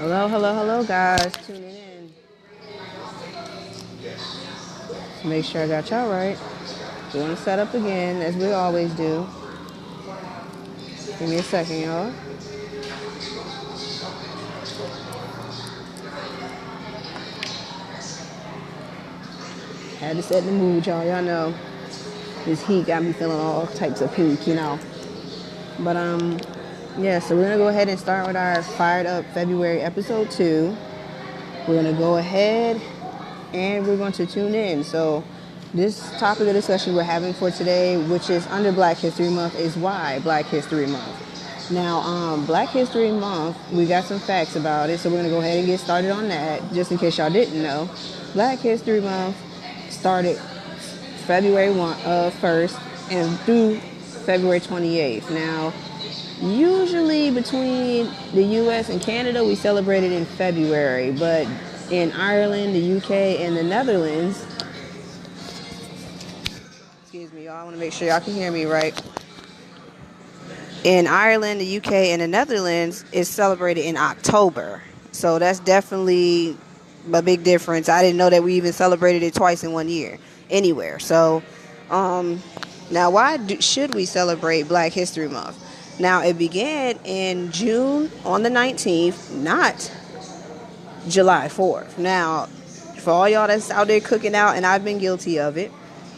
Hello, hello, hello, guys. Tuning in. Make sure I got y'all right. We want to set up again, as we always do. Give me a second, y'all. Had to set the mood, y'all. Y'all know this heat got me feeling all types of pink. But yeah. So we're gonna go ahead and start with our Fired Up February episode 2. We're gonna go ahead and we're going to tune in. So this topic of discussion we're having for today, which is under Black History Month, is why Black History Month. Now, Black History Month, we got some facts about it, so we're going to go ahead and get started on that, just in case y'all didn't know. Black History Month started February 1st and through February 28th. Now, usually between the U.S. and Canada, we celebrate it in February, but in Ireland, the U.K., and the Netherlands, excuse me, y'all, I want to make sure y'all can hear me right. In Ireland, the UK, and the Netherlands, it's celebrated in October. So that's definitely a big difference. I didn't know that we even celebrated it twice in one year anywhere. So now why should we celebrate Black History Month? Now, it began in June on the 19th, not July 4th. Now, for all y'all that's out there cooking out, and I've been guilty of it,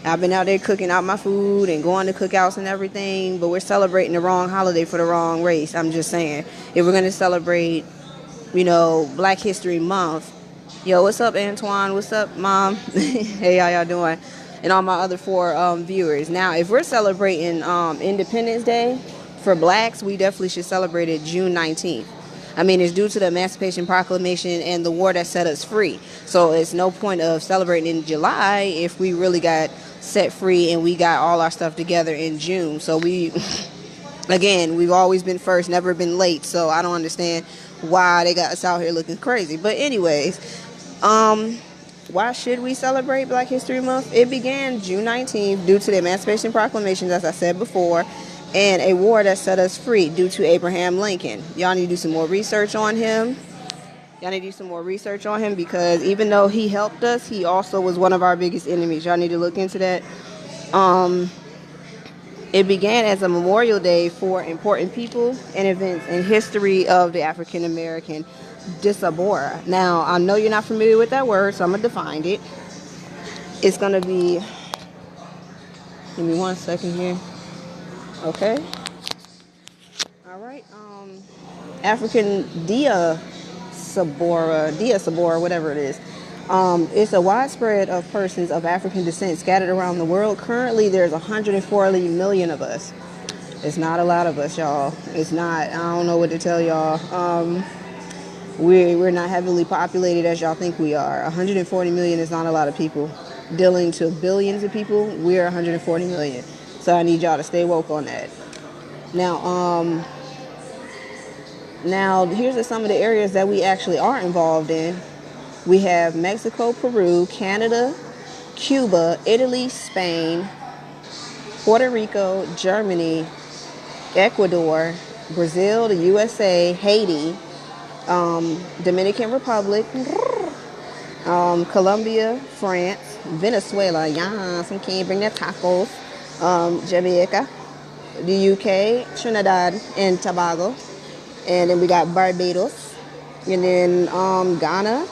I've been out there cooking out my food and going to cookouts and everything, but we're celebrating the wrong holiday for the wrong race. I'm just saying, if we're going to celebrate, Black History Month, yo, what's up, Antoine? What's up, Mom? Hey, how y'all doing? And all my other four viewers. Now, if we're celebrating Independence Day for blacks, we definitely should celebrate it June 19th. I mean, it's due to the Emancipation Proclamation and the war that set us free. So it's no point of celebrating in July if we really got set free and we got all our stuff together in June. So again, we've always been first, never been late. So I don't understand why they got us out here looking crazy. But anyways, why should we celebrate Black History Month? It began June 19th due to the Emancipation Proclamation, as I said before, and a war that set us free due to Abraham Lincoln. Y'all need to do some more research on him. Because even though he helped us, he also was one of our biggest enemies. Y'all need to look into that. It began as a memorial day for important people and events in history of the African American diaspora. Now, I know you're not familiar with that word, so I'm going to define it. It's going to be, give me one second here. Okay. All right. African diaspora, whatever it is. It's a widespread of persons of African descent scattered around the world. Currently, there's 140 million of us. It's not a lot of us, y'all. It's not. I don't know what to tell y'all. We're not heavily populated as y'all think we are. 140 million is not a lot of people. Dealing to billions of people, we're 140 million. So I need y'all to stay woke on that. Now here's some of the areas that we actually are involved in. We have Mexico, Peru, Canada, Cuba, Italy, Spain, Puerto Rico, Germany, Ecuador, Brazil, the USA, Haiti, Dominican Republic, Colombia, France, Venezuela, some can't bring their tacos, Jamaica, the UK, Trinidad and Tobago, and then we got Barbados, and then Ghana,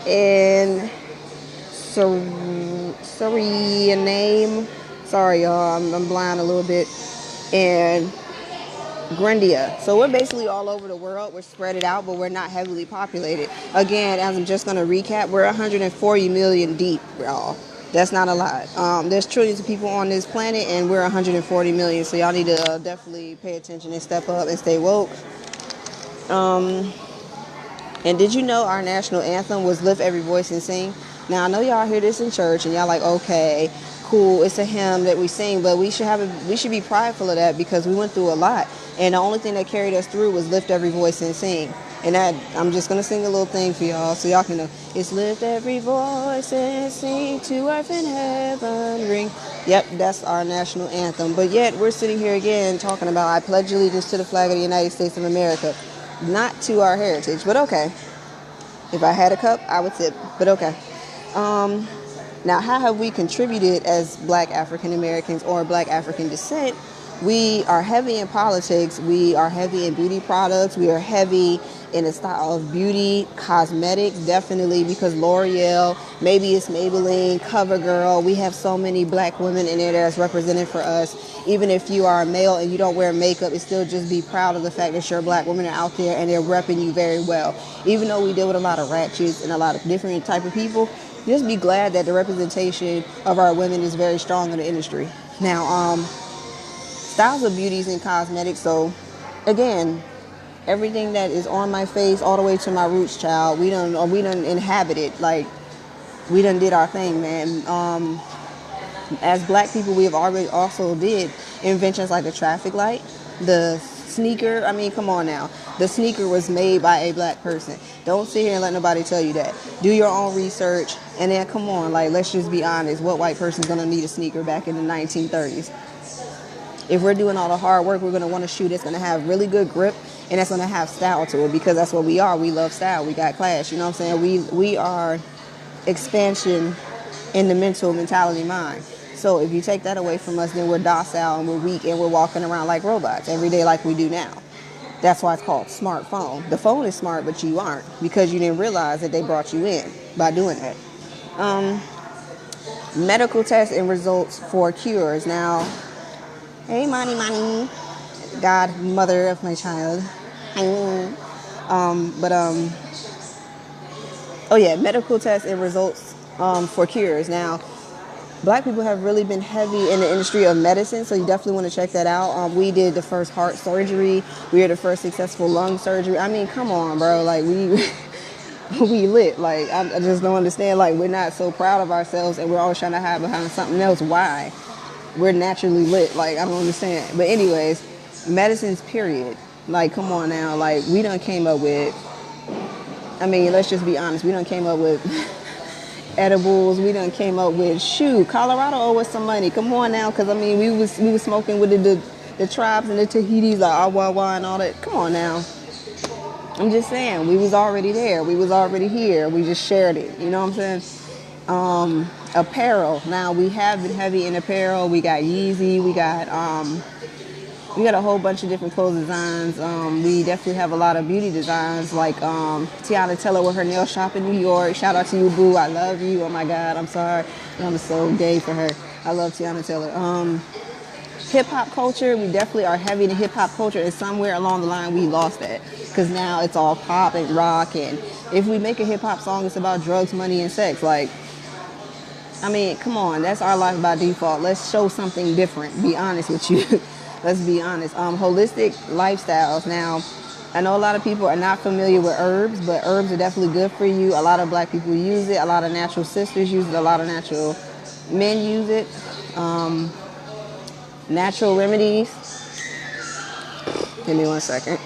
and Suriname. Sorry, y'all, I'm blind a little bit, and Grenada. So we're basically all over the world. We're spread it out, but we're not heavily populated. Again, as I'm just going to recap, we're 140 million deep, y'all. That's not a lot. There's trillions of people on this planet, and we're 140 million. So y'all need to definitely pay attention and step up and stay woke. And did you know our national anthem was Lift Every Voice and Sing? Now, I know y'all hear this in church, and y'all like, okay, cool, it's a hymn that we sing, but we should be prideful of that because we went through a lot. And the only thing that carried us through was Lift Every Voice and Sing. And that, I'm just going to sing a little thing for y'all so y'all can know. It's lift every voice and sing to earth and heaven ring. Yep, that's our national anthem. But yet we're sitting here again talking about I pledge allegiance to the flag of the United States of America. not to our heritage, but okay. If I had a cup, I would sip, but okay. Um, Now, how have we contributed as Black African Americans or Black African descent? We are heavy in politics. We are heavy in beauty products. We are heavy in the style of beauty, cosmetics, definitely, because L'Oreal, maybe it's Maybelline, CoverGirl. We have so many Black women in there that's represented for us. Even if you are a male and you don't wear makeup, it's still just be proud of the fact that your Black women are out there and they're repping you very well. Even though we deal with a lot of ratchets and a lot of different type of people, just be glad that the representation of our women is very strong in the industry. Now, styles of beauties and cosmetics. So, again, everything that is on my face, all the way to my roots, child. We done inhabited. Like, we done did our thing, man. As Black people, we have already also did inventions like the traffic light, the sneaker. I mean, come on now. The sneaker was made by a Black person. Don't sit here and let nobody tell you that. Do your own research, and then come on, like, let's just be honest. What white person's gonna need a sneaker back in the 1930s? If we're doing all the hard work, we're gonna want a shoe that's gonna have really good grip and that's gonna have style to it, because that's what we are. We love style. We got class. You know what I'm saying? We are expansion in the mentality mind. So if you take that away from us, then we're docile and we're weak and we're walking around like robots every day like we do now. That's why it's called smartphone. The phone is smart, but you aren't, because you didn't realize that they brought you in by doing that. Medical tests and results for cures. Now, hey, money, godmother of my child. Oh yeah, medical tests and results for cures. Now, Black people have really been heavy in the industry of medicine, so you definitely want to check that out. We did the first heart surgery. We are the first successful lung surgery. I mean, come on, bro. Like, we lit. Like, I just don't understand. Like, we're not so proud of ourselves, and we're always trying to hide behind something else. Why? We're naturally lit. Like, I don't understand. But anyways, medicines, period. Like, come on now. Like, we done came up with, I mean, let's just be honest. We done came up with edibles. We done came up with, shoot, Colorado owe us some money. Come on now, because I mean, we was smoking with the tribes and the Tahitis, like Awawa and all that. Come on now. I'm just saying, we was already there. We was already here. We just shared it. You know what I'm saying? Apparel. Now, we have been heavy in apparel. We got Yeezy. We got a whole bunch of different clothes designs. We definitely have a lot of beauty designs, like Tiana Taylor with her nail shop in New York. Shout out to you, boo. I love you. Oh my God, I'm sorry. I'm so gay for her. I love Tiana Taylor. Hip hop culture, we definitely are heavy in hip hop culture, and somewhere along the line we lost that, because now it's all pop and rock, and if we make a hip hop song, it's about drugs, money, and sex. Like, I mean, come on, that's our life by default. Let's show something different. Be honest with you. Let's be honest. Holistic lifestyles. Now, I know a lot of people are not familiar with herbs, but herbs are definitely good for you. A lot of Black people use it. A lot of natural sisters use it. A lot of natural men use it. Natural remedies. Give me 1 second.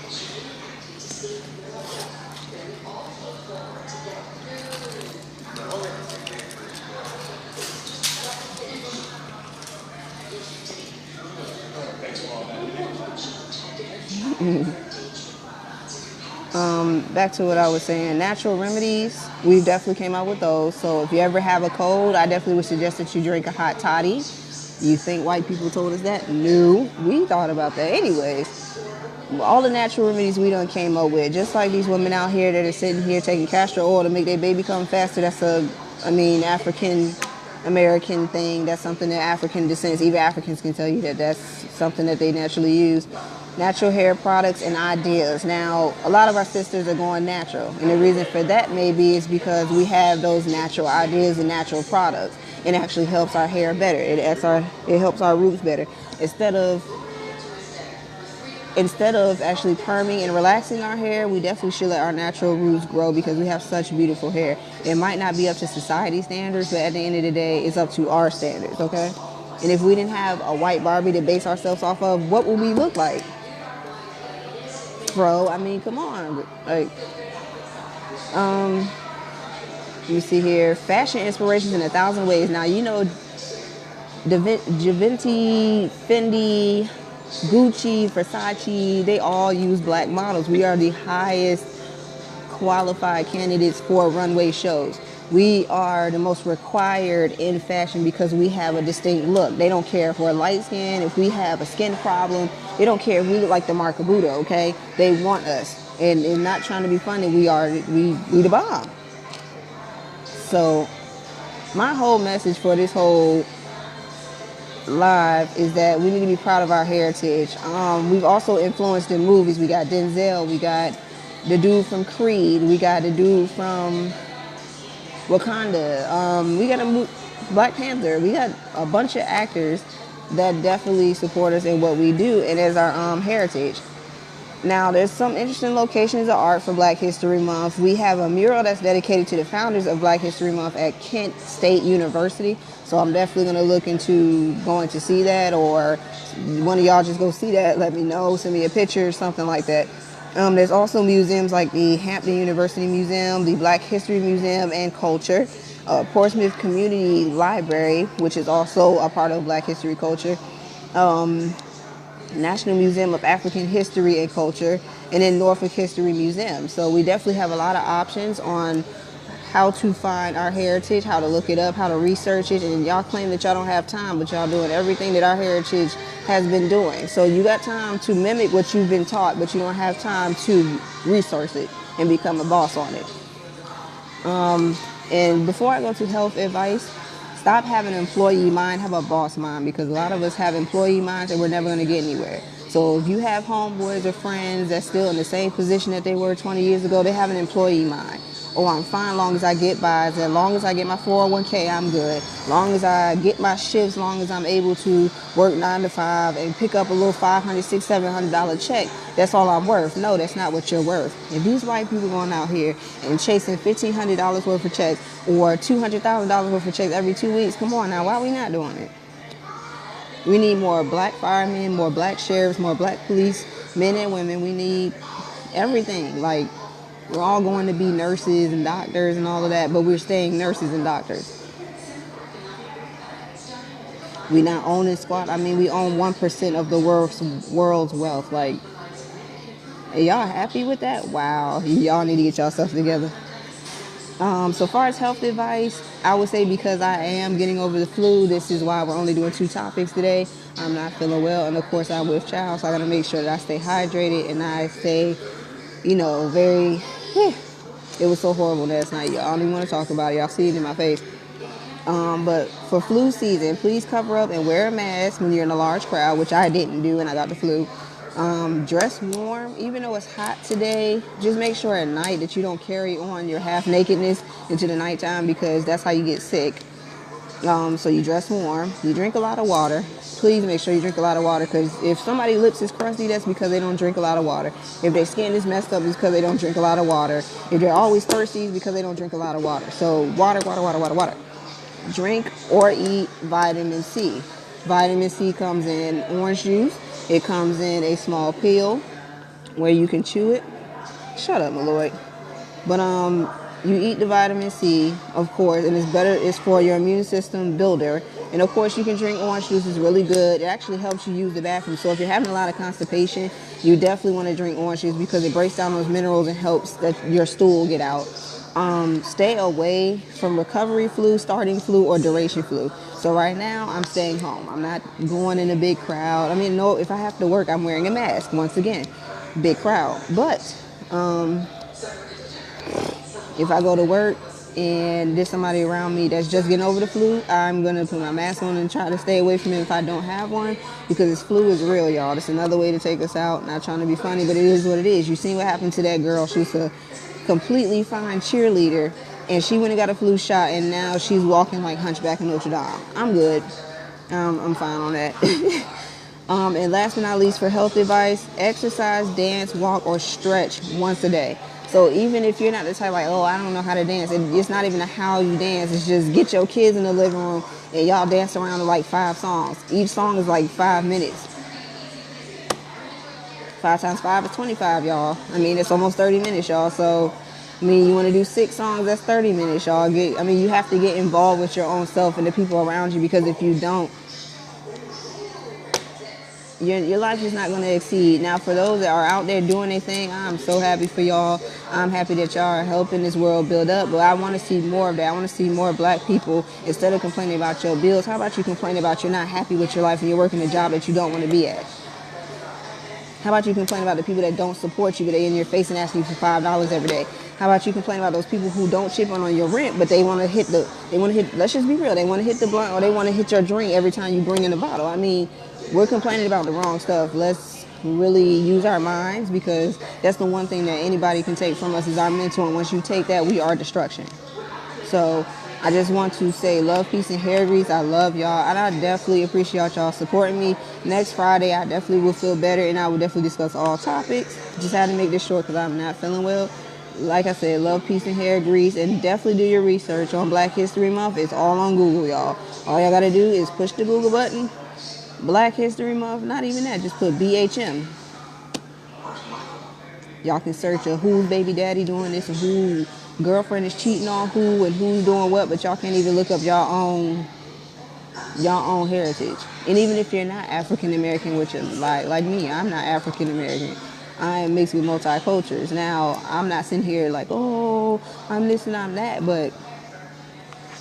Back to what I was saying. Natural remedies, we definitely came out with those. So if you ever have a cold, I definitely would suggest that you drink a hot toddy. You think white people told us that? No, we thought about that anyways. All the natural remedies we done came up with, just like these women out here that are sitting here taking castor oil to make their baby come faster. That's African American thing. That's something that African descents, even Africans can tell you that that's something that they naturally use. Natural hair products and ideas. Now, a lot of our sisters are going natural, and the reason for that maybe is because we have those natural ideas and natural products. It actually helps our hair better. It helps our roots better. Instead of actually perming and relaxing our hair, we definitely should let our natural roots grow, because we have such beautiful hair. It might not be up to society standards, but at the end of the day, it's up to our standards, okay? And if we didn't have a white Barbie to base ourselves off of, what would we look like? Bro, I mean, come on. Like, let me see here. Fashion inspirations in 1,000 ways. Now, you know, Givenchy, Fendi, Gucci, Versace, they all use black models. We are the highest qualified candidates for runway shows. We are the most required in fashion because we have a distinct look. They don't care if we're light skinned, if we have a skin problem. They don't care if we look like the Mark of Buddha, okay? They want us. And not trying to be funny, we the bomb. So my whole message for this whole live is that we need to be proud of our heritage. We've also influenced in movies. We got Denzel, we got the dude from Creed, we got the dude from Wakanda, we got Black Panther. We got a bunch of actors that definitely support us in what we do and as our heritage. Now, there's some interesting locations of art for Black History Month. We have a mural that's dedicated to the founders of Black History Month at Kent State University. So I'm definitely going to look into going to see that, or one of y'all just go see that, let me know, send me a picture, something like that. There's also museums like the Hampton University Museum, the Black History Museum and Culture, Portsmouth Community Library, which is also a part of Black History Culture, National Museum of African History and Culture, and then Norfolk History Museum. So we definitely have a lot of options on how to find our heritage, how to look it up, how to research it. And y'all claim that y'all don't have time, but y'all doing everything that our heritage has been doing. So you got time to mimic what you've been taught, but you don't have time to resource it and become a boss on it. And before I go to health advice, stop having an employee mind, have a boss mind, because a lot of us have employee minds and we're never going to get anywhere. So if you have homeboys or friends that's still in the same position that they were 20 years ago, they have an employee mind. Oh, I'm fine as long as I get by. As long as I get my 401k, I'm good. As long as I get my shifts, as long as I'm able to work 9 to 5 and pick up a little $500, $600, $700 check, that's all I'm worth. No, that's not what you're worth. If these white people going out here and chasing $1,500 worth of checks or $200,000 worth of checks every 2 weeks, come on now, why are we not doing it? We need more black firemen, more black sheriffs, more black police, men and women. We need everything. Like, we're all going to be nurses and doctors and all of that, but we're staying nurses and doctors. We not owning squat. I mean, we own 1% of the world's wealth. Like, are y'all happy with that? Wow, y'all need to get yourself together. So far as health advice, I would say because I am getting over the flu, this is why we're only doing 2 topics today. I'm not feeling well, and of course I'm with child, so I gotta make sure that I stay hydrated and I stay, very. It was so horrible last night. Y'all don't even want to talk about it. Y'all see it in my face. But for flu season, please cover up and wear a mask when you're in a large crowd, which I didn't do and I got the flu. Dress warm, even though it's hot today. Just make sure at night that you don't carry on your half nakedness into the nighttime, because that's how you get sick. So you dress warm. You drink a lot of water. Please make sure you drink a lot of water, because if somebody's lips is crusty, that's because they don't drink a lot of water. If their skin is messed up, it's because they don't drink a lot of water. If they're always thirsty, it's because they don't drink a lot of water. So water. Drink or eat vitamin C. Vitamin C comes in orange juice. It comes in a small pill where you can chew it. Shut up, Malloy. But you eat the vitamin C, of course, and it's for your immune system builder. And of course, you can drink orange juice. It's really good. It actually helps you use the bathroom. So if you're having a lot of constipation, you definitely want to drink orange juice, because it breaks down those minerals and helps that your stool get out. Stay away from recovery flu, starting flu, or duration flu. So right now, I'm staying home. I'm not going in a big crowd. I mean, no, if I have to work, I'm wearing a mask. Once again, big crowd. But if I go to work and there's somebody around me that's just getting over the flu, I'm going to put my mask on and try to stay away from it if I don't have one, because this flu is real, y'all. It's another way to take us out. Not trying to be funny, but it is what it is. You seen what happened to that girl. She's a completely fine cheerleader, and she went and got a flu shot, and now she's walking like Hunchback of Notre Dame. I'm good. I'm fine on that. And last but not least, for health advice, exercise, dance, walk, or stretch once a day. So even if you're not the type like, oh, I don't know how to dance, it's not even a how you dance. It's just get your kids in the living room and y'all dance around to like 5 songs. Each song is like 5 minutes. 5 times 5 is 25, y'all. I mean, it's almost 30 minutes, y'all. So, I mean, you want to do 6 songs, that's 30 minutes, y'all. You have to get involved with your own self and the people around you, because if you don't, your life is not going to exceed. Now, for those that are out there doing their thing, I'm so happy for y'all. I'm happy that y'all are helping this world build up. But I want to see more of that. I want to see more black people, instead of complaining about your bills, how about you complain about you're not happy with your life and you're working a job that you don't want to be at? How about you complain about the people that don't support you, but they in your face and asking you for $5 every day? How about you complain about those people who don't chip on your rent, but they want to hit, let's just be real, they want to hit the blunt, or they want to hit your drink every time you bring in a bottle. I mean, we're complaining about the wrong stuff. Let's really use our minds, because that's the one thing that anybody can take from us is our mental, and once you take that, we are destruction. So I just want to say love, peace, and hair grease. I love y'all, and I definitely appreciate y'all supporting me. Next Friday, I definitely will feel better, and I will definitely discuss all topics. Just had to make this short because I'm not feeling well. Like I said, love, peace, and hair grease, and definitely do your research on Black History Month. It's all on Google, y'all. All y'all got to do is push the Google button, Black History Month, not even that, just put BHM. Y'all can search who's baby daddy doing this and who girlfriend is cheating on who and who's doing what, but y'all can't even look up y'all own heritage. And even if you're not African American, which is like me, I'm not African American. I am mixed with multicultures. Now, I'm not sitting here like, oh, I'm this and I'm that, but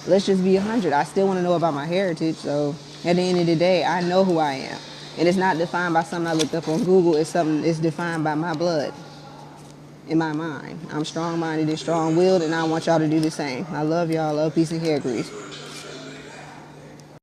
let's just be 100. I still want to know about my heritage, so at the end of the day, I know who I am. And it's not defined by something I looked up on Google. It's defined by my blood. In my mind, I'm strong-minded and strong-willed, and I want y'all to do the same. I love y'all. Love, peace, and hair grease.